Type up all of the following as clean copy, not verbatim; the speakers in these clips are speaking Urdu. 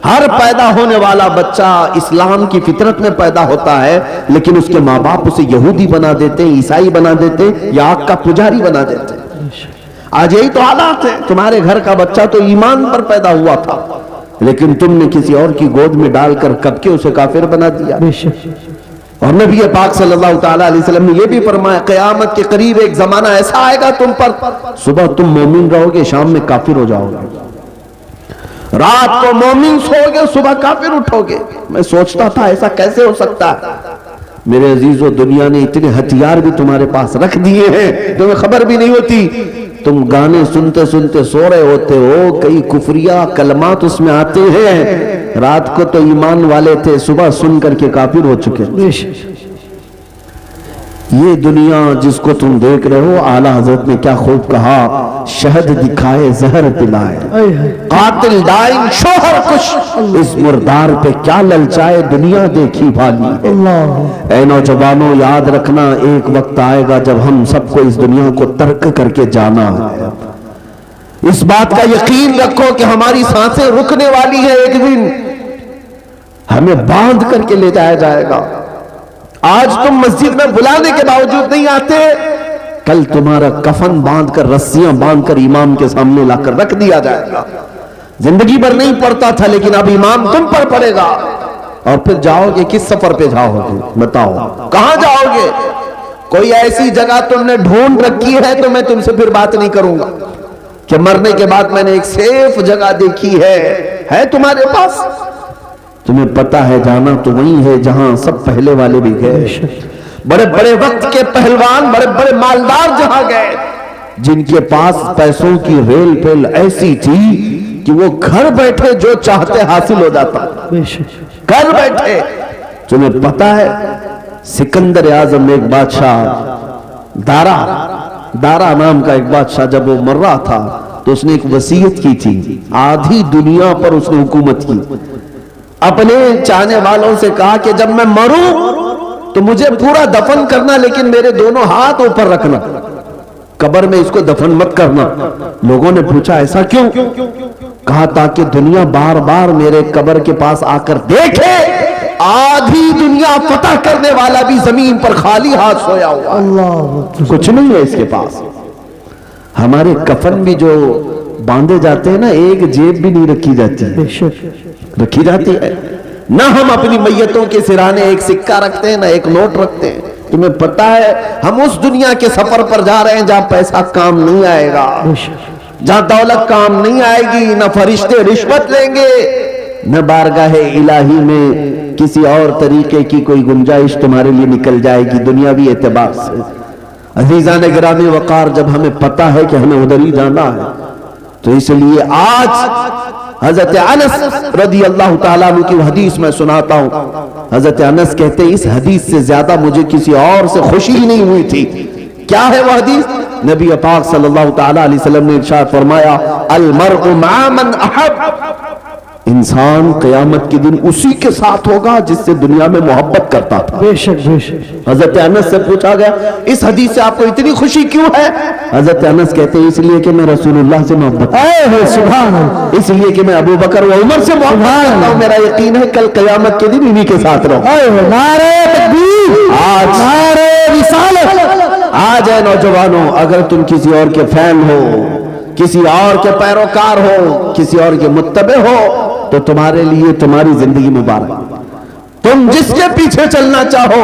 ہر پیدا ہونے والا بچہ اسلام کی فطرت میں پیدا ہوتا ہے، لیکن اس کے ماں باپ اسے یہودی بنا دیتے، عیسائی بنا دیتے یا آگ کا پجاری بنا دیتے۔ آج یہی تو حالات ہے۔ تمہارے گھر کا بچہ تو ایمان پر پیدا ہوا تھا، لیکن تم نے کسی اور کی گود میں ڈال کر کب کے اسے کافر بنا دیا۔ اور نبی پاک صلی اللہ تعالیٰ علیہ وسلم نے یہ بھی فرمایا، قیامت کے قریب ایک زمانہ ایسا آئے گا تم پر، صبح تم مومن رہو گے، شام میں کافر ہو جاؤ گے، رات کو مومن سو گے، صبح کافر اٹھو گے۔ میں سوچتا تھا ایسا کیسے ہو سکتا ہے؟ میرے عزیزو، دنیا نے اتنے ہتھیار بھی تمہارے پاس رکھ دیے ہیں، تمہیں خبر بھی نہیں ہوتی۔ تم گانے سنتے سنتے سو رہے ہوتے ہو، کئی کفریہ کلمات اس میں آتے ہیں، رات کو تو ایمان والے تھے، صبح سن کر کے کافر ہو چکے۔ یہ دنیا جس کو تم دیکھ رہے ہو، اعلیٰ حضرت نے کیا خوب کہا، شہد دکھائے زہر پلائے، قاتل ڈائن شوہر کش، اس مردار پہ کیا للچائے، دنیا دیکھی بھالی۔ اے نوجوانوں، یاد رکھنا ایک وقت آئے گا جب ہم سب کو اس دنیا کو ترک کر کے جانا ہے۔ اس بات کا یقین رکھو کہ ہماری سانسیں رکنے والی ہیں، ایک دن ہمیں باندھ کر کے لے جایا جائے گا۔ آج تم مسجد میں بلانے کے باوجود نہیں آتے، کل تمہارا کفن باندھ کر، رسیاں باندھ کر امام کے سامنے لا کر رکھ دیا جائے گا۔ زندگی بھر نہیں پڑتا تھا، لیکن اب امام تم پر پڑے گا، اور پھر جاؤ گے کس سفر پہ جاؤ گے؟ بتاؤ کہاں جاؤ گے؟ کوئی ایسی جگہ تم نے ڈھونڈ رکھی ہے تو میں تم سے پھر بات نہیں کروں گا کہ مرنے کے بعد میں نے ایک سیف جگہ دیکھی ہے تمہارے پاس؟ تمہیں پتا ہے جانا تو وہی ہے جہاں سب پہلے والے بھی گئے، بڑے بڑے وقت کے پہلوان، بڑے بڑے مالدار جہاں گئے، جن کے پاس پیسوں کی ریل پیل ایسی تھی کہ وہ گھر بیٹھے جو چاہتے حاصل ہو جاتا، گھر بیٹھے۔ تمہیں پتا ہے سکندر اعظم ایک بادشاہ، دارا نام کا ایک بادشاہ، جب وہ مر رہا تھا تو اس نے ایک وصیت کی تھی، آدھی دنیا پر اس نے حکومت کی۔ اپنے چاہنے والوں سے کہا کہ جب میں مروں تو مجھے پورا دفن کرنا، لیکن میرے دونوں ہاتھ اوپر رکھنا، قبر میں اس کو دفن مت کرنا۔ لوگوں نے پوچھا ایسا کیوں؟ کہا تاکہ دنیا بار بار میرے قبر کے پاس آ کر دیکھے آدھی دنیا فتح کرنے والا بھی زمین پر خالی ہاتھ سویا ہوا، کچھ نہیں ہے اس کے پاس۔ ہمارے کفن بھی جو باندھے جاتے ہیں نا، ایک جیب بھی نہیں رکھی جاتی ہے، نہ ہم اپنی میتوں کے سرانے ایک سکہ رکھتے ہیں، نہ ایک نوٹ رکھتے ہیں۔ تمہیں پتا ہے ہم اس دنیا کے سفر پر جا رہے ہیں جہاں پیسہ کام نہیں آئے گا، جہاں دولت کام نہیں آئے گی، نہ فرشتے رشوت لیں گے، نہ بارگاہ الہی میں کسی اور طریقے کی کوئی گنجائش تمہارے لیے نکل جائے گی دنیاوی اعتبار سے۔ عزیزان گرامی وقار، جب ہمیں پتا ہے کہ ہمیں ادھر ہی جانا ہے تو اس لیے آج حضرت انس رضی اللہ تعالیٰ عنہ کی حدیث میں سناتا ہوں۔ حضرت انس کہتے ہیں اس حدیث سے زیادہ مجھے کسی اور سے خوشی نہیں ہوئی تھی۔ کیا ہے وہ حدیث؟ نبی پاک صلی اللہ تعالیٰ علیہ وسلم نے ارشاد فرمایا، المرء مع من احب، انسان قیامت کے دن اسی کے ساتھ ہوگا جس سے دنیا میں محبت کرتا تھا۔ بے شک بے شک۔ حضرت انس سے پوچھا گیا اس حدیث سے آپ کو اتنی خوشی کیوں ہے؟ حضرت انس کہتے ہیں اس لیے کہ میں رسول اللہ سے محبت کرتا ہوں، سبحان اللہ، اس لیے کہ میں ابو بکر و عمر سے محبت کرتا ہوں، میرا یقین ہے کل قیامت کے دن انہی کے ساتھ رہوں۔ نعرہ تکبیر، نعرہ رسالت۔ آج اے نوجوانوں، اگر تم کسی اور کے فین ہو، کسی اور کے پیروکار ہو، کسی اور کے متبع ہو، تو تمہارے لیے تمہاری زندگی مبارک، تم جس کے پیچھے چلنا چاہو،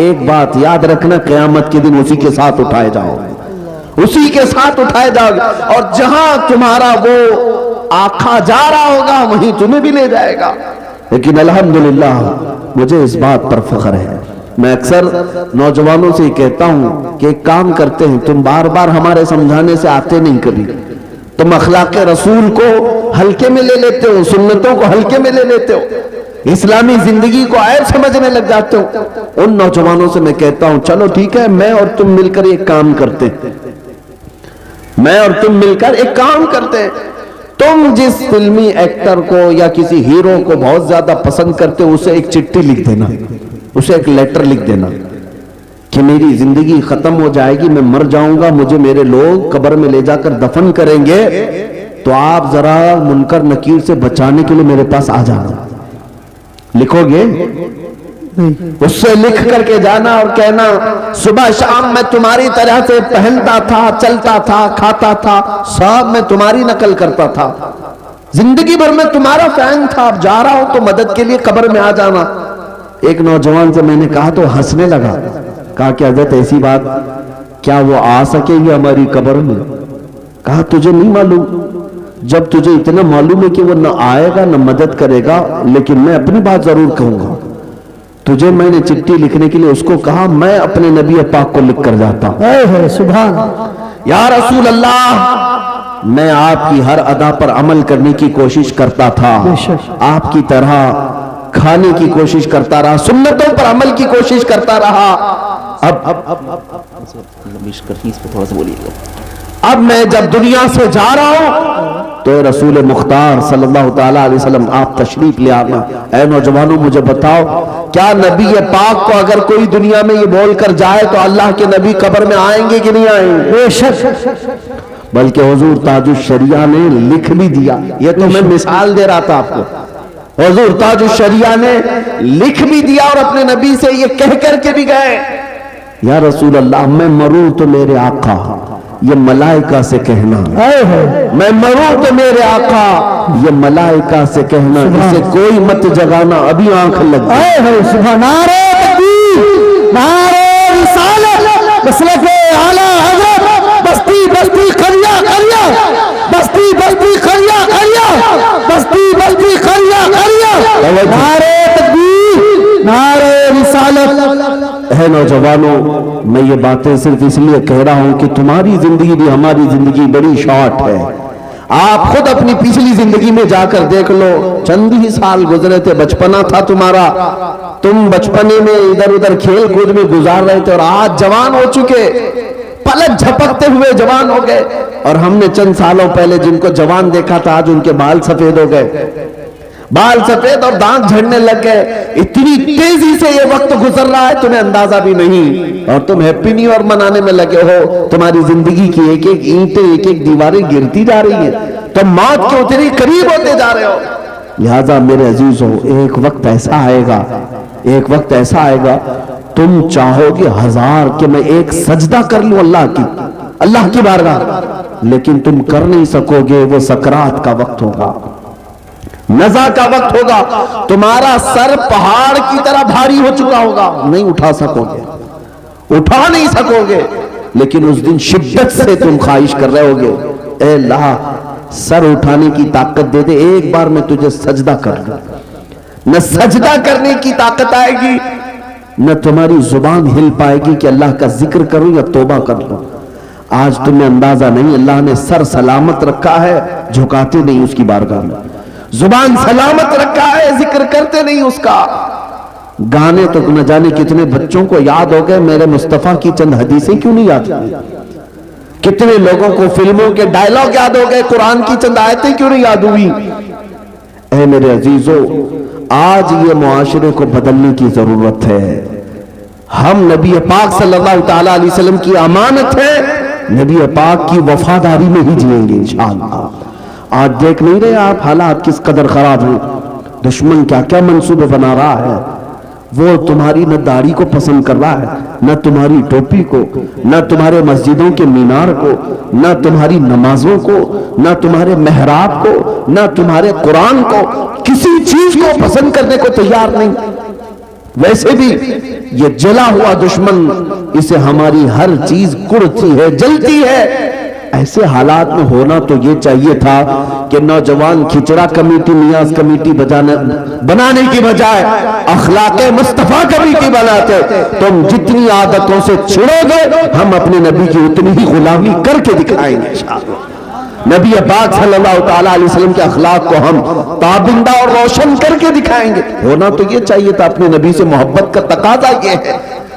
ایک بات یاد رکھنا، قیامت کے دن اسی کے ساتھ اٹھائے جاؤ، اسی کے ساتھ اٹھائے جاؤ، اور جہاں تمہارا وہ آقا جا رہا ہوگا وہیں تمہیں بھی لے جائے گا۔ لیکن الحمدللہ مجھے اس بات پر فخر ہے، میں اکثر نوجوانوں سے کہتا ہوں کہ ایک کام کرتے ہیں، تم بار بار ہمارے سمجھانے سے آتے نہیں، کبھی تم اخلاق رسول کو ہلکے میں لے لیتے ہو، سنتوں کو ہلکے میں لے لیتے ہو، اسلامی زندگی کو عیب سمجھنے لگ جاتے ہو۔ ان نوجوانوں سے میں کہتا ہوں چلو ٹھیک ہے، میں اور تم مل کر ایک کام کرتے ہیں، میں اور تم مل کر ایک کام کرتے ہیں، تم جس فلمی ایکٹر کو یا کسی ہیرو کو بہت زیادہ پسند کرتے ہو، اسے ایک چٹھی لکھ دینا، اسے ایک لیٹر لکھ دینا کہ میری زندگی ختم ہو جائے گی، میں مر جاؤں گا، مجھے میرے لوگ قبر میں لے جا کر دفن کریں گے، تو آپ ذرا منکر نکیر سے بچانے کے لیے میرے پاس آ جانا. لکھو گے؟ اس سے لکھ کر کے جانا اور کہنا صبح شام میں تمہاری طرح سے پہنتا تھا، چلتا تھا، کھاتا تھا، سب میں تمہاری نقل کرتا تھا، زندگی بھر میں تمہارا فین تھا، اب جا رہا ہوں تو مدد کے لیے قبر میں آ جانا. ایک نوجوان سے میں نے کہا تو ہنسنے لگا. کہا کہ حضرت ایسی بات، کیا وہ آ سکے گی ہماری قبر میں؟ کہا تجھے نہیں معلوم، جب تجھے اتنا معلوم ہے کہ وہ نہ آئے گا نہ مدد کرے گا، لیکن میں اپنی بات ضرور کہوں گا. تجھے میں نے چٹھی لکھنے کے لیے اس کو کہا میں اپنے نبی پاک کو لکھ کر جاتا ہوں. سبحان یا رسول اللہ، میں آپ کی ہر ادا پر عمل کرنے کی کوشش کرتا تھا، آپ کی طرح کھانے کی کوشش کرتا رہا، سنتوں پر عمل کی کوشش کرتا رہا. اب میں جب دنیا سے جا رہا ہوں تو رسول مختار صلی اللہ تعالیٰ علیہ وسلم آپ تشریف لے آنا. اے نوجوانوں مجھے بتاؤ، کیا نبی پاک کو اگر کوئی دنیا میں یہ بول کر جائے تو اللہ کے نبی قبر میں آئیں گے کہ نہیں آئیں گے؟ بے شک. بلکہ حضور تاج الشریعہ نے لکھ بھی دیا. یہ تو میں مثال دے رہا تھا آپ کو. حضور تاج الشریعہ نے لکھ بھی دیا اور اپنے نبی سے یہ کہہ کر کے بھی گئے، یا رسول اللہ میں مروں تو میرے آقا، یہ ملائکہ سے کہنا، میں مروں تو میرے آقا، یہ ملائکہ سے کہنا، اسے کوئی مت جگانا، ابھی آنکھ لگ گئی. سبحان نعرہ تکبیر، نعرہ رسالت، مسلک اعلی حضرت، بستی بستی قریہ قریہ، بستی بستی قریہ قریہ، بستی بستی قریہ قریہ، نعرہ تکبیر، نعرہ رسالت. اے نوجوانوں، میں یہ باتیں صرف اس لیے کہہ رہا ہوں کہ تمہاری زندگی بھی ہماری زندگی بڑی شارٹ ہے. آپ خود اپنی پچھلی زندگی میں جا کر دیکھ لو، چند ہی سال گزرے تھے، بچپنا تھا تمہارا، تم بچپنے میں ادھر ادھر کھیل کود میں گزار رہے تھے اور آج جوان ہو چکے، پلک جھپکتے ہوئے جوان ہو گئے. اور ہم نے چند سالوں پہلے جن کو جوان دیکھا تھا آج ان کے بال سفید ہو گئے، بال سفید اور دانت جھڑنے لگ گئے. اتنی تیزی سے یہ وقت گزر رہا ہے تمہیں اندازہ بھی نہیں، اور تم ہیپی نیو ایئر منانے میں لگے ہو. تمہاری زندگی کی ایک ایک اینٹیں، ایک ایک دیواریں گرتی جا رہی ہیں، تم موت کے اتنی قریب ہوتے جا رہے ہو. لہذا میرے عزیزوں، ایک وقت ایسا آئے گا، ایک وقت ایسا آئے گا تم چاہو گے 1000 کہ میں ایک سجدہ کر لوں اللہ کی بارگاہ، لیکن تم کر نہیں سکو گے. وہ سکرات کا وقت ہوگا، نزا کا وقت ہوگا، تمہارا سر پہاڑ کی طرح بھاری ہو چکا ہوگا، نہیں اٹھا سکو گے، اٹھا نہیں سکو گے. لیکن اس دن شدت سے تم خواہش کر رہے ہوگے، اے اللہ سر اٹھانے کی طاقت دے دے، ایک بار میں تجھے سجدہ کر لوں. نہ سجدہ کرنے کی طاقت آئے گی، نہ تمہاری زبان ہل پائے گی کہ اللہ کا ذکر کروں یا توبہ کر لوں. آج تمہیں اندازہ نہیں، اللہ نے سر سلامت رکھا ہے، جھکاتے نہیں اس کی بارگاہ میں، زبان سلامت رکھا ہے، ذکر کرتے نہیں اس کا. گانے تو نہ جانے کتنے بچوں کو یاد ہو گئے، میرے مصطفیٰ کی چند حدیثیں کیوں نہیں یاد ہوئی؟ کتنے لوگوں کو فلموں کے ڈائلاگ یاد ہو گئے، قرآن کی چند آیتیں کیوں نہیں یاد ہوئی؟ اے میرے عزیزو، آج یہ معاشرے کو بدلنے کی ضرورت ہے. ہم نبی پاک صلی اللہ تعالیٰ علیہ وسلم کی امانت ہے، نبی پاک کی وفاداری میں ہی جئیں گے انشاءاللہ. آج دیکھ نہیں رہے آپ حالات کس قدر خراب ہیں، دشمن کیا کیا منصوبے بنا رہا ہے. وہ تمہاری نہ داڑھی کو پسند کر رہا ہے، نہ تمہاری ٹوپی کو، نہ تمہارے مسجدوں کے مینار کو، نہ تمہاری نمازوں کو، نہ تمہارے محراب کو، نہ تمہارے قرآن کو، کسی چیز کو پسند کرنے کو تیار نہیں. ویسے بھی یہ جلا ہوا دشمن، اسے ہماری ہر چیز کڑتی ہے، جلتی ہے. ایسے حالات میں ہونا تو یہ چاہیے تھا کہ نوجوان کھچڑا کمیٹی، نیاز کمیٹی بنانے کی بجائے اخلاق مصطفیٰ کمیٹی بناتے. تم جتنی عادتوں سے چھڑو گے، ہم اپنے نبی کی اتنی ہی غلامی کر کے دکھائیں گے انشاءاللہ. نبی پاک صلی اللہ تعالیٰ علیہ وسلم کے اخلاق کو ہم تابندہ اور روشن کر کے دکھائیں گے. ہونا تو یہ چاہیے تھا، اپنے نبی سے محبت کا تقاضا یہ ہے.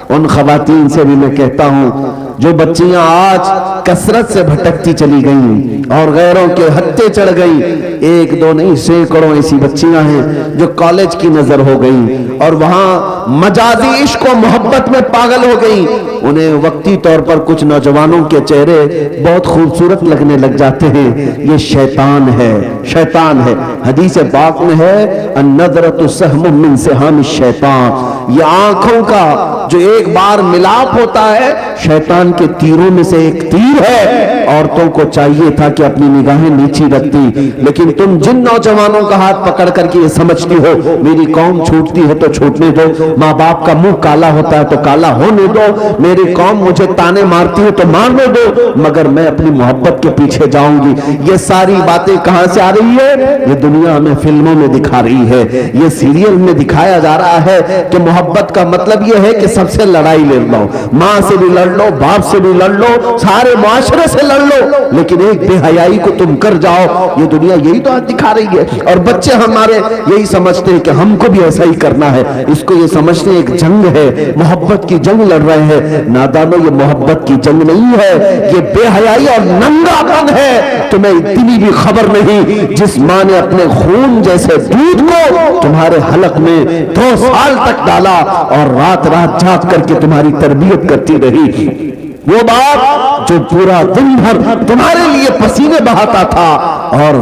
ان خواتین سے بھی میں کہتا ہوں، جو بچیاں آج کثرت سے بھٹکتی چلی گئیں اور غیروں کے ہتھے چڑھ گئی، ایک دو نہیں سینکڑوں ایسی بچیاں ہیں جو کالج کی نظر ہو گئی اور وہاں مجازی عشق و محبت میں پاگل ہو گئی. انہیں وقتی طور پر کچھ نوجوانوں کے چہرے بہت خوبصورت لگنے لگ جاتے ہیں. یہ شیطان ہے، شیطان ہے. حدیث پاک میں ہے النظرۃ سہم من سہام الشیطان، یہ آنکھوں کا جو ایک بار ملاپ ہوتا ہے شیطان کے تیروں میں سے ایک تیر ہے. عورتوں کو چاہیے تھا کہ اپنی نگاہیں نیچی رکھتی، لیکن تم جن نوجوانوں کا ہاتھ پکڑ کر کے یہ سمجھتی ہو میری قوم چھوٹتی ہے تو چھوٹنے دو، ماں باپ کا منہ کالا ہوتا ہے تو کالا ہونے دو، میری قوم مجھے تانے مارتی ہے تو مارنے دو، مگر میں اپنی محبت کے پیچھے جاؤں گی. یہ ساری باتیں کہاں سے آ رہی ہے؟ یہ دنیا میں فلموں میں دکھا رہی ہے، یہ سیریل میں دکھایا جا رہا ہے کہ محبت کا مطلب یہ ہے کہ سب سے لڑائی لڑ لو، ماں سے بھی لڑ لو، باپ سے بھی لڑ لو، سارے معاشرے سے لڑ لو، لیکن ایک بے حیائی کو تم کر جاؤ. یہ دنیا یہی تو آج دکھا رہی ہے اور بچے ہمارے یہی سمجھتے ہیں کہ ہم کو بھی ایسا ہی کرنا ہے. اس کو یہ سمجھتے ہیں ایک جنگ ہے، محبت کی جنگ لڑ رہے ہیں. نادانو، یہ محبت کی جنگ نہیں ہے، یہ بے حیائی اور ننگا پن ہے. تمہیں اتنی بھی خبر نہیں جس ماں نے اپنے خون جیسے دودھ کو تمہارے حلق میں 2 سال تک ڈالا اور رات رات جاگ کر کے تمہاری تربیت کرتی رہی، وہ باپ جو پورا دن بھر تمہارے لیے پسینے بہاتا تھا، اور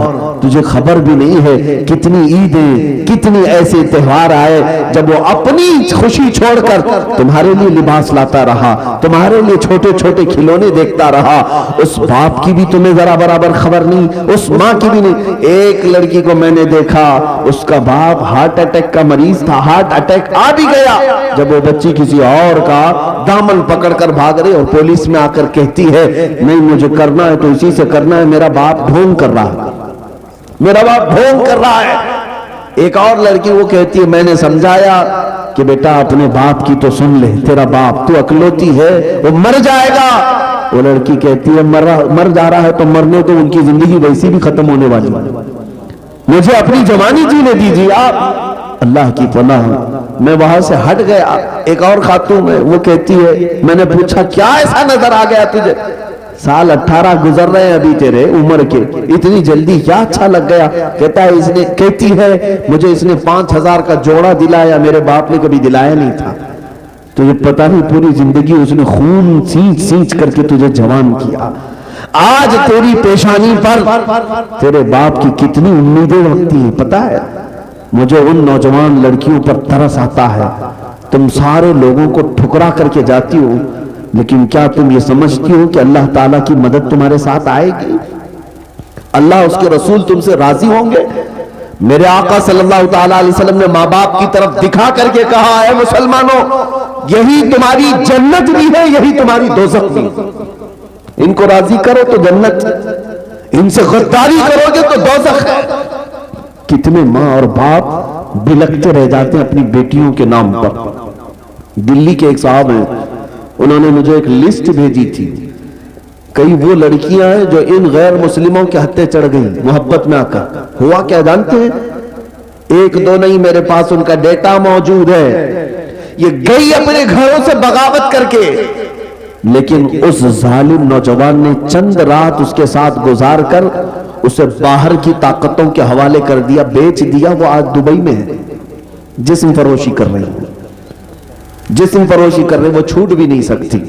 تجھے خبر بھی نہیں ہے کتنی عیدیں، کتنی ایسے تہوار آئے جب وہ اپنی خوشی چھوڑ کر تمہارے لیے لباس لاتا رہا، تمہارے لیے چھوٹے چھوٹے کھلونے دیکھتا رہا. اس باپ کی بھی تمہیں ذرا برابر خبر نہیں، اس ماں کی بھی نہیں. ایک لڑکی کو میں نے دیکھا، اس کا باپ ہارٹ اٹیک کا مریض تھا، ہارٹ اٹیک آ بھی گیا، جب وہ بچی کسی اور کا دامن پکڑ کر بھاگ رہی اور پولیس میں آ کر کہتی ہے نہیں مجھے کرنا ہے تو اسی سے کرنا ہے، میرا باپ ڈھونگ کر رہا ہے، میرا باپ ڈھونگ کر رہا ہے. ایک اور لڑکی وہ کہتی ہے میں نے سمجھایا کہ بیٹا اپنے باپ کی تو سن لے، تیرا باپ تو اکلوتی ہے وہ مر جائے گا. وہ لڑکی کہتی ہے مر جا رہا ہے تو مرنے تو ان کی زندگی ویسی بھی ختم ہونے والی، مجھے اپنی جوانی جینے دیجیے آپ. اللہ کی پناہ، میں وہاں سے ہٹ گیا. ایک اور خاتون ہے وہ کہتی ہے میں نے پوچھا کیا ایسا نظر آ گیا تجھے؟ سال 18 گزر رہے ہیں ابھی تیرے عمر کے، اتنی جلدی کیا اچھا لگ گیا؟ کہتا ہے کہتی ہے مجھے اس نے 5000 کا جوڑا دلایا، میرے باپ نے کبھی دلایا نہیں تھا. تجھے پتا نہیں پوری زندگی اس نے خون سینچ سینچ کر کے تجھے جوان کیا. آج تیری پیشانی پر تیرے باپ کی کتنی امیدیں رکھتی ہیں پتا ہے؟ مجھے ان نوجوان لڑکیوں پر ترس آتا ہے. تم سارے لوگوں کو ٹھکرا کر کے جاتی ہو، لیکن کیا تم یہ سمجھتی ہو کہ اللہ تعالیٰ کی مدد تمہارے ساتھ آئے گی؟ اللہ اس کے رسول تم سے راضی ہوں گے؟ میرے آقا صلی اللہ تعالیٰ علیہ وسلم نے ماں باپ کی طرف دکھا کر کے کہا اے مسلمانوں یہی تمہاری جنت بھی ہے، یہی تمہاری دوزخ بھی. ان کو راضی کرو تو جنت، ان سے غداری کرو گے تو دوزخ ہے. کتنے ماں اور باپ بلکتے رہ جاتے ہیں اپنی بیٹیوں کے نام پر. دلی کے ایک صاحب ہیں، انہوں نے مجھے ایک لسٹ بھیجی تھی، کئی وہ لڑکیاں ہیں جو ان غیر مسلموں کے ہتھے چڑھ گئی محبت میں آ کر. ہوا کیا جانتے ہیں؟ ایک دو نہیں، میرے پاس ان کا ڈیٹا موجود ہے. یہ گئی اپنے گھروں سے بغاوت کر کے، لیکن اس ظالم نوجوان نے چند رات اس کے ساتھ گزار کر اسے باہر کی طاقتوں کے حوالے کر دیا، بیچ دیا. وہ آج دبئی میں ہے، جسم فروشی کر رہی ہے، جسم فروشی کر رہے، وہ چھوٹ بھی نہیں سکتی.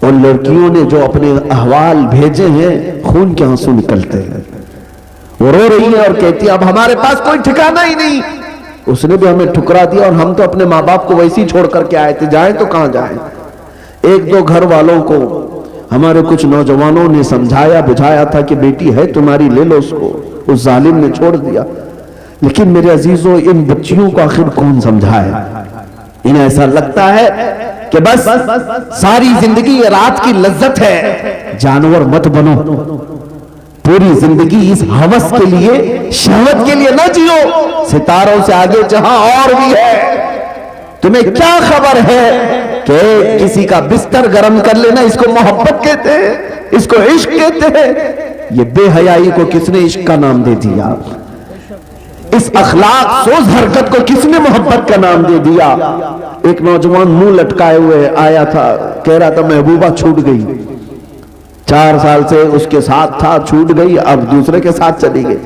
ان لڑکیوں نے جو اپنے احوال بھیجے ہیں خون کے آنسو نکلتے ہیں. وہ رو رہی ہے اور کہتی ہے اب ہمارے پاس کوئی ٹھکانہ ہی نہیں. اس نے بھی ہمیں ٹھکرا دیا اور ہم تو اپنے ماں باپ کو ویسے ہی چھوڑ کر کے آئے تھے، جائیں تو کہاں جائیں. ایک دو گھر والوں کو ہمارے کچھ نوجوانوں نے سمجھایا بجھایا تھا کہ بیٹی ہے تمہاری، لے لو اس کو. اس ظالم نے چھوڑ دیا. لیکن میرے عزیزوں ان بچیوں کو آخر کون سمجھائے؟ انہیں ایسا لگتا ہے کہ بس ساری زندگی یہ رات کی لذت ہے. جانور مت بنو، پوری زندگی اس ہوس کے لیے، شہوت کے لیے نہ جیو. ستاروں سے آگے جہاں اور بھی ہے. تمہیں کیا خبر ہے کہ کسی کا بستر گرم کر لینا اس کو محبت کہتے ہیں، اس کو عشق کہتے ہیں. یہ بے حیائی کو کس نے عشق کا نام دے دیا؟ اس اخلاق سوز حرکت کو کس نے محبت کا نام دے دیا؟ ایک نوجوان منہ لٹکائے ہوئے آیا تھا، کہہ رہا تھا محبوبہ چھوٹ گئی، 4 سال سے اس کے ساتھ تھا، چھوٹ گئی، اب دوسرے کے ساتھ چلی گئی،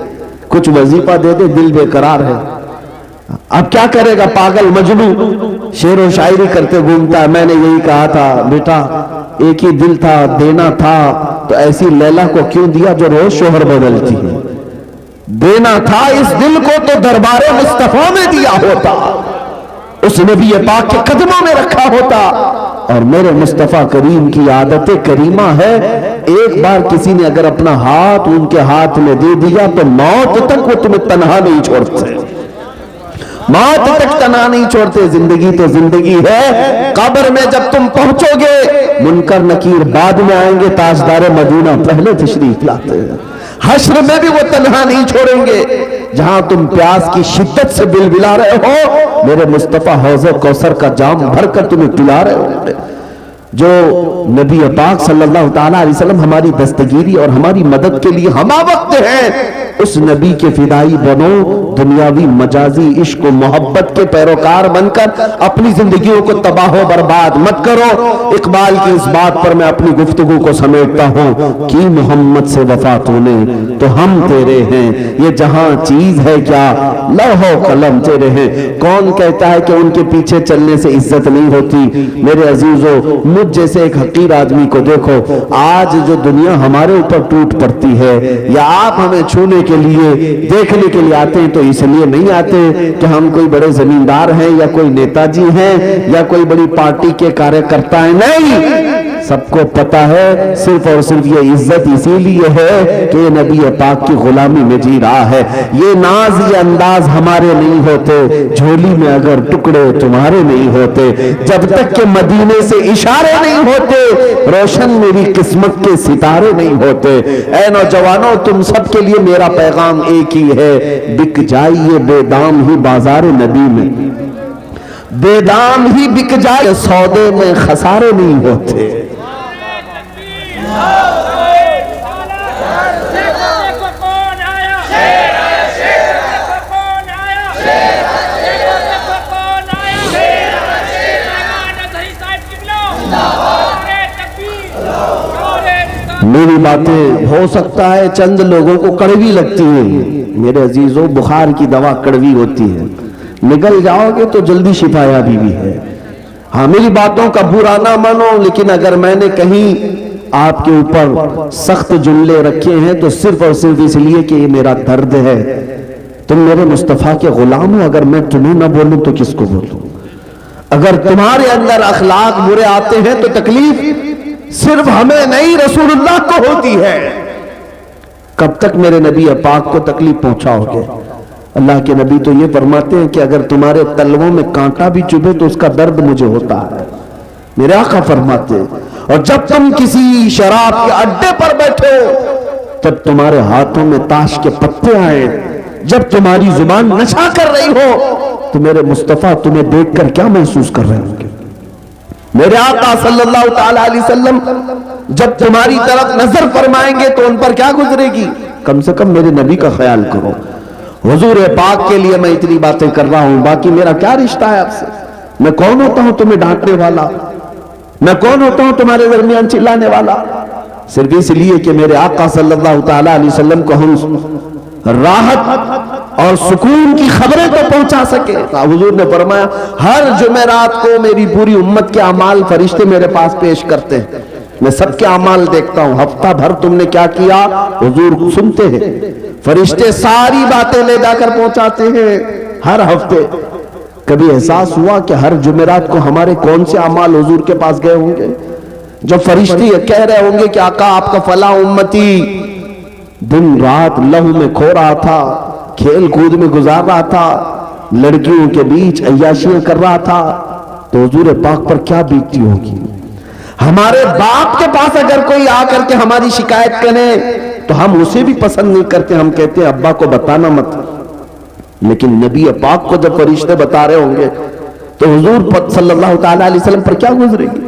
کچھ وظیفہ دے دے، دل بے قرار ہے، اب کیا کرے گا؟ پاگل مجنوں شعر و شاعری کرتے گھومتا ہے۔ میں نے یہی کہا تھا بیٹا، ایک ہی دل تھا، دینا تھا تو ایسی لیلا کو کیوں دیا جو روز شوہر بدلتی ہے؟ دینا تھا اس دل کو تو دربار مصطفیٰ میں دیا ہوتا، اس نبی پاک کے قدموں میں رکھا ہوتا۔ اور میرے مصطفیٰ کریم کی عادت کریمہ ہے، ایک بار کسی نے اگر اپنا ہاتھ ان کے ہاتھ میں دے دیا تو موت تک وہ تمہیں تنہا نہیں چھوڑتے، موت تک تنہا نہیں چھوڑتے۔ زندگی تو زندگی ہے، قبر میں جب تم پہنچو گے منکر نکیر بعد میں آئیں گے، تاجدار مدینہ پہلے تشریف لاتے ہیں۔ حشر میں بھی وہ تنہا نہیں چھوڑیں گے، جہاں تم پیاس کی شدت سے بلبلا رہے ہو میرے مصطفیٰ حوض کوثر کا جام بھر کر تمہیں پلا رہے ہوں گے۔ جو نبی پاک صلی اللہ تعالیٰ علیہ وسلم ہماری دستگیری اور ہماری مدد کے لیے ہمہ وقت ہیں، اس نبی کے فدائی بنو، دنیاوی مجازی عشق و محبت کے پیروکار بن کر اپنی زندگیوں کو تباہ و برباد مت کرو۔ اقبال کی اس بات پر میں اپنی گفتگو کو سمیٹتا ہوں کہ محمد سے وفا تو نے تو ہم تیرے ہیں، یہ جہاں چیز ہے کیا لوح و قلم تیرے ہیں۔ کون کہتا ہے کہ ان کے پیچھے چلنے سے عزت نہیں ہوتی؟ میرے عزیزو، مجھ جیسے ایک حقیر آدمی کو دیکھو، آج جو دنیا ہمارے اوپر ٹوٹ پڑتی ہے یا آپ ہمیں چھونے کے لیے دیکھنے کے لیے آتے ہیں تو اس لیے نہیں آتے کہ ہم کوئی بڑے زمیندار ہیں یا کوئی نیتا جی ہیں یا کوئی بڑی پارٹی کے کاریہ کرتا ہے، نہیں، سب کو پتا ہے صرف اور صرف یہ عزت اسی لیے ہے کہ یہ نبی پاک کی غلامی میں جی رہا ہے۔ یہ ناز یہ انداز ہمارے نہیں ہوتے، جھولی میں اگر ٹکڑے تمہارے نہیں ہوتے، جب تک کہ مدینے سے اشارے نہیں ہوتے روشن میری قسمت کے ستارے نہیں ہوتے۔ اے نوجوانوں، تم سب کے لیے میرا پیغام ایک ہی ہے، بک جائیے بے دام ہی بازار نبی میں، بے دام ہی بک جائے، سودے میں خسارے نہیں ہوتے۔ میری باتیں ہو سکتا ہے چند لوگوں کو کڑوی لگتی ہیں، میرے عزیزوں بخار کی دوا کڑوی ہوتی ہے، نگل جاؤ گے تو جلدی شفا یابی بھی ہے۔ ہاں، میری باتوں کا برا نہ مانو، لیکن اگر میں نے کہیں آپ کے اوپر سخت جملے رکھے ہیں تو صرف اور صرف اس لیے کہ یہ میرا درد ہے۔ تم میرے مصطفیٰ کے غلام ہو، اگر میں تمہیں نہ بولوں تو کس کو بولوں؟ اگر تمہارے اندر اخلاق برے آتے ہیں تو تکلیف صرف ہمیں نہیں رسول اللہ کو ہوتی ہے۔ کب تک میرے نبی پاک کو تکلیف پہنچاؤ گے؟ اللہ کے نبی تو یہ فرماتے ہیں کہ اگر تمہارے تلووں میں کانٹا بھی چبھے تو اس کا درد مجھے ہوتا ہے، میرے آقا فرماتے ہیں۔ اور جب تم کسی شراب کے اڈے پر بیٹھے ہو تب تمہارے ہاتھوں میں تاش کے پتے آئے، جب تمہاری زبان نشا کر رہی ہو تو میرے مصطفیٰ تمہیں دیکھ کر کیا محسوس کر رہے ہوں گے؟ میرے آقا صلی اللہ تعالیٰ علیہ وسلم جب تمہاری طرف نظر فرمائیں گے تو ان پر کیا گزرے گی؟ کم سے کم میرے نبی کا خیال کرو۔ حضور پاک کے لیے میں اتنی باتیں کر رہا ہوں، باقی میرا کیا رشتہ ہے آپ سے؟ میں کون ہوتا ہوں تمہیں ڈانٹنے والا؟ میں کون ہوتا ہوں تمہارے درمیان چلانے والا؟ صرف اس لیے کہ میرے آقا صلی اللہ تعالیٰ علیہ وسلم کو ہم راحت اور سکون کی خبریں تو پہنچا سکے۔ حضور نے فرمایا ہر جمعرات کو میری پوری امت کے اعمال فرشتے میرے پاس پیش کرتے ہیں، میں سب کے اعمال دیکھتا ہوں، ہفتہ بھر تم نے کیا کیا حضور سنتے ہیں، فرشتے ساری باتیں لے جا کر پہنچاتے ہیں ہر ہفتے۔ کبھی احساس ہوا کہ ہر جمعرات کو ہمارے کون سے اعمال حضور کے پاس گئے ہوں گے؟ جب فرشتے یہ کہہ رہے ہوں گے کہ آقا آپ کا فلاں امتی دن رات لہو میں کھو رہا تھا، کھیل کود میں گزار رہا تھا، لڑکیوں کے بیچ عیاشیاں کر رہا تھا، تو حضور پاک پر کیا بیتتی ہوگی؟ ہمارے باپ کے پاس اگر کوئی آ کر کے ہماری شکایت کرے تو ہم اسے بھی پسند نہیں کرتے، ہم کہتے ہیں ابا کو بتانا مت۔ لیکن نبی پاک کو جب فرشتے بتا رہے ہوں گے تو حضور صلی اللہ تعالیٰ علیہ وسلم پر کیا گزرے گی؟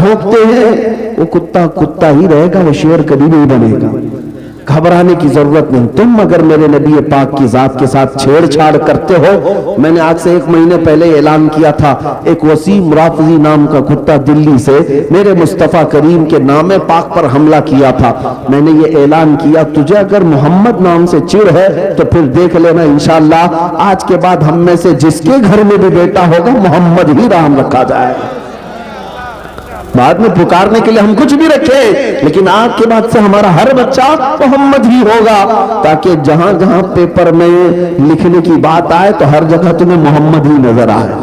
بھونکتے ہیں وہ کتا کتا ہی رہے گا، وہ شیر کبھی نہیں بنے گا. گھبرانے کی ضرورت نہیں. تم اگر میرے نبی پاک کی ذات کے ساتھ چھیڑ چھاڑ کرتے ہو، میں نے آج سے 1 مہینے پہلے اعلان کیا تھا، ایک وسیم رافضی نام کا کتا دلی سے میرے مصطفیٰ کریم کے نام پاک پر حملہ کیا تھا. میں نے یہ اعلان کیا، تجھے اگر محمد نام سے چڑ ہے تو پھر دیکھ لینا انشاءاللہ آج کے بعد ہم میں سے جس کے گھر میں بھی بیٹا ہوگا محمد ہی نام رکھا جائے. بعد میں پکارنے کے لیے ہم کچھ بھی رکھیں، لیکن آج کے بعد سے ہمارا ہر بچہ محمد ہی ہوگا، تاکہ جہاں جہاں پیپر میں لکھنے کی بات آئے تو ہر جگہ تمہیں محمد ہی نظر آئے،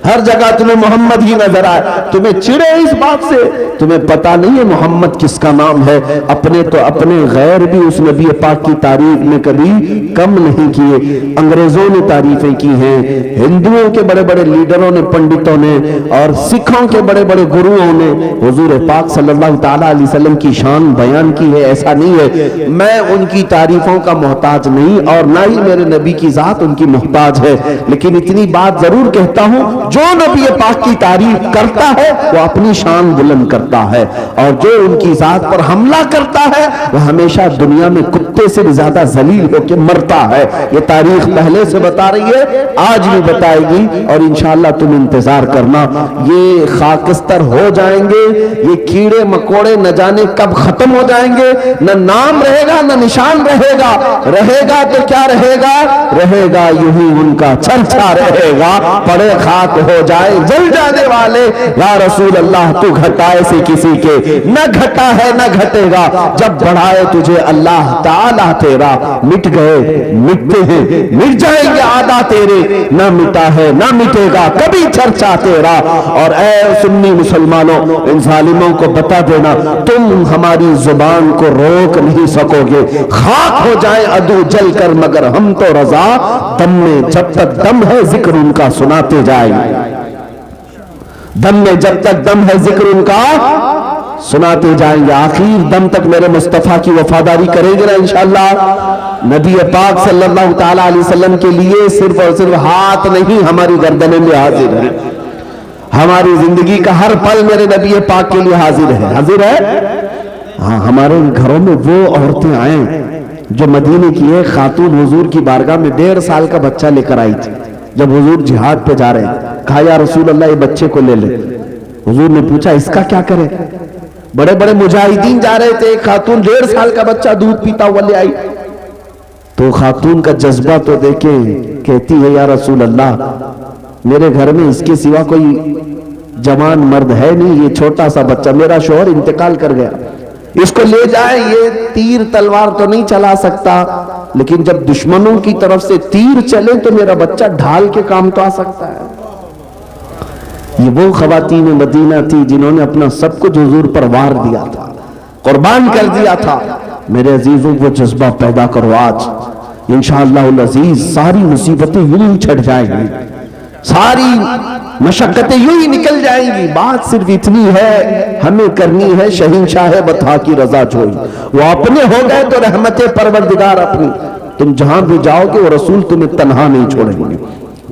ہر جگہ تمہیں محمد ہی نظر آئے. تمہیں چڑے اس بات سے، تمہیں پتا نہیں ہے محمد کس کا نام ہے. اپنے تو اپنے، غیر بھی اس نبی پاک کی تعریف میں کبھی کم نہیں کیے. انگریزوں نے تعریفیں کی ہیں، ہندوؤں کے بڑے بڑے لیڈروں نے، پنڈتوں نے، اور سکھوں کے بڑے بڑے گروؤں نے حضور پاک صلی اللہ تعالیٰ علیہ وسلم کی شان بیان کی ہے. ایسا نہیں ہے، میں ان کی تعریفوں کا محتاج نہیں، اور نہ ہی میرے نبی کی ذات ان کی محتاج ہے. لیکن اتنی بات ضرور کہتا ہوں، جو نبی پاک کی تعریف کرتا ہے وہ اپنی شان بلند کرتا ہے، اور جو ان کی ذات پر حملہ کرتا ہے وہ ہمیشہ دنیا میں کتے سے بھی زیادہ ذلیل ہو کے مرتا ہے. یہ تاریخ پہلے سے بتا رہی ہے، آج بھی بتائے گی، اور انشاءاللہ تم انتظار کرنا. یہ خاکستر ہو جائیں گے، یہ کیڑے مکوڑے نہ جانے کب ختم ہو جائیں گے. نہ نام رہے گا نہ نشان رہے گا. رہے گا تو کیا رہے گا؟ رہے گا یوں ہی ان کا چرچا رہے گا. پڑے خاک ہو جائے جل جانے والے، یا رسول اللہ تو گھٹائے سے کسی کے نہ گھٹا ہے نہ گھٹے گا. جب بڑھائے تجھے اللہ تعالیٰ تیرا، مٹ گئے مٹتے ہیں مٹ جائیں گے آدھا تیرے، نہ مٹا ہے نہ مٹے گا کبھی چرچا تیرا. اور اے سنی مسلمانوں، ان ظالموں کو بتا دینا، تم ہماری زبان کو روک نہیں سکو گے. خاک ہو جائیں عدو جل کر مگر ہم تو رضا، دم میں جب تک دم ہے ذکر ان کا سناتے جائیں گے. دم میں جب تک دم ہے ذکر ان کا سناتے جائیں گے. آخر دم تک میرے مصطفیٰ کی وفاداری کریں گے نا انشاءاللہ. نبی پاک صلی اللہ تعالیٰ علیہ وسلم کے لیے صرف اور صرف ہاتھ نہیں، ہماری گردنیں میں حاضر ہے. ہماری زندگی کا ہر پل میرے نبی پاک کے لیے حاضر ہے. حاضر ہے. ہاں، ہمارے گھروں میں وہ عورتیں آئیں جو مدینے کی ایک خاتون حضور کی بارگاہ میں 1.5 سال کا بچہ لے کر آئی تھی. جب حضور جہاد پہ جا رہے ہیں، کہا یا رسول اللہ یہ بچے کو لے لے. حضور نے پوچھا اس کا کیا کرے؟ بڑے بڑے مجاہدین جا رہے تھے، ایک خاتون 1.5 سال کا بچہ دودھ پیتا ہوا لے آئی. تو خاتون کا جذبہ تو دیکھیں، کہتی ہے یا رسول اللہ میرے گھر میں اس کے سوا کوئی جوان مرد ہے نہیں، یہ چھوٹا سا بچہ، میرا شوہر انتقال کر گیا، اس کو لے جائے. یہ تیر تلوار تو نہیں چلا سکتا، لیکن جب دشمنوں کی طرف سے تیر چلے تو میرا بچہ ڈھال کے کام تو آ سکتا ہے. یہ وہ خواتین مدینہ تھی جنہوں نے اپنا سب کچھ حضور پر وار دیا تھا، قربان کر دیا تھا. میرے عزیزوں وہ جذبہ پیدا کرو آج، انشاءاللہ العزیز ساری مصیبتیں یوں ہی چھٹ جائیں گی، ساری مشقتیں یوں ہی نکل جائیں گی. بات صرف اتنی ہے ہمیں کرنی ہے شہنشاہ بطحا کی رضا جوئی. وہ اپنے ہو گئے تو رحمت پروردگار اپنی. تم جہاں بھی جاؤ گے وہ رسول تمہیں تنہا نہیں چھوڑیں گے،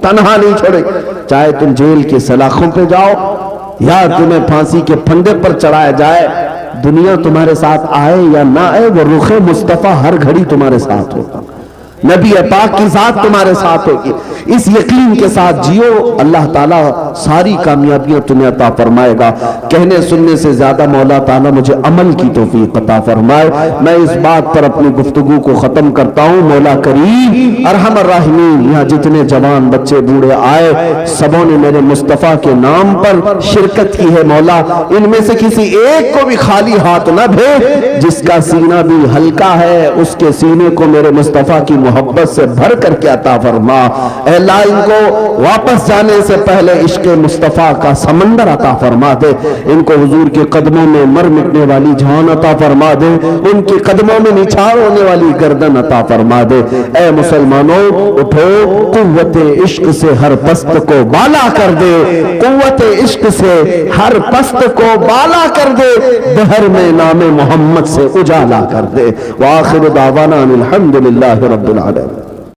تنہا نہیں چھوڑے. چاہے تم جیل کے سلاخوں پہ جاؤ یا تمہیں پھانسی کے پھندے پر چڑھایا جائے، دنیا تمہارے ساتھ آئے یا نہ آئے، وہ رخ مصطفیٰ ہر گھڑی تمہارے ساتھ ہوگا. نبی پاک کی ذات تمہارے ساتھ ہوگی. اس یقین کے ساتھ جیو، اللہ تعالیٰ ساری کامیابیاں تمہیں عطا فرمائے گا. کہنے سننے سے زیادہ مولا تعالیٰ مجھے عمل کی توفیق عطا فرمائے. میں اس بات پر اپنی گفتگو کو ختم کرتا ہوں. مولا کریم ارحم الراحمین، یہاں جتنے جوان بچے بوڑھے آئے سبوں نے میرے مصطفیٰ کے نام پر شرکت کی ہے. مولا ان میں سے کسی ایک کو بھی خالی ہاتھ نہ بھیج. جس کا سینہ بھی ہلکا ہے اس کے سینے کو میرے مصطفیٰ کی محبت سے بھر کر کے عطا فرما. اے اللہ ان کو واپس جانے سے پہلے عشق مصطفیٰ کا سمندر عطا فرما دے. ان کو حضور کے قدموں میں مر مٹنے والی جان عطا فرما دے. ان کے قدموں میں نچھاور ہونے والی گردن عطا فرما دے. اے مسلمانوں اٹھو، قوت عشق سے ہر پست کو بالا کر دے. قوت عشق سے ہر پست کو بالا کر دے. دہر میں نام محمد سے اجالا کر دے. وآخر دعوانا الحمدللہ رب العالمین.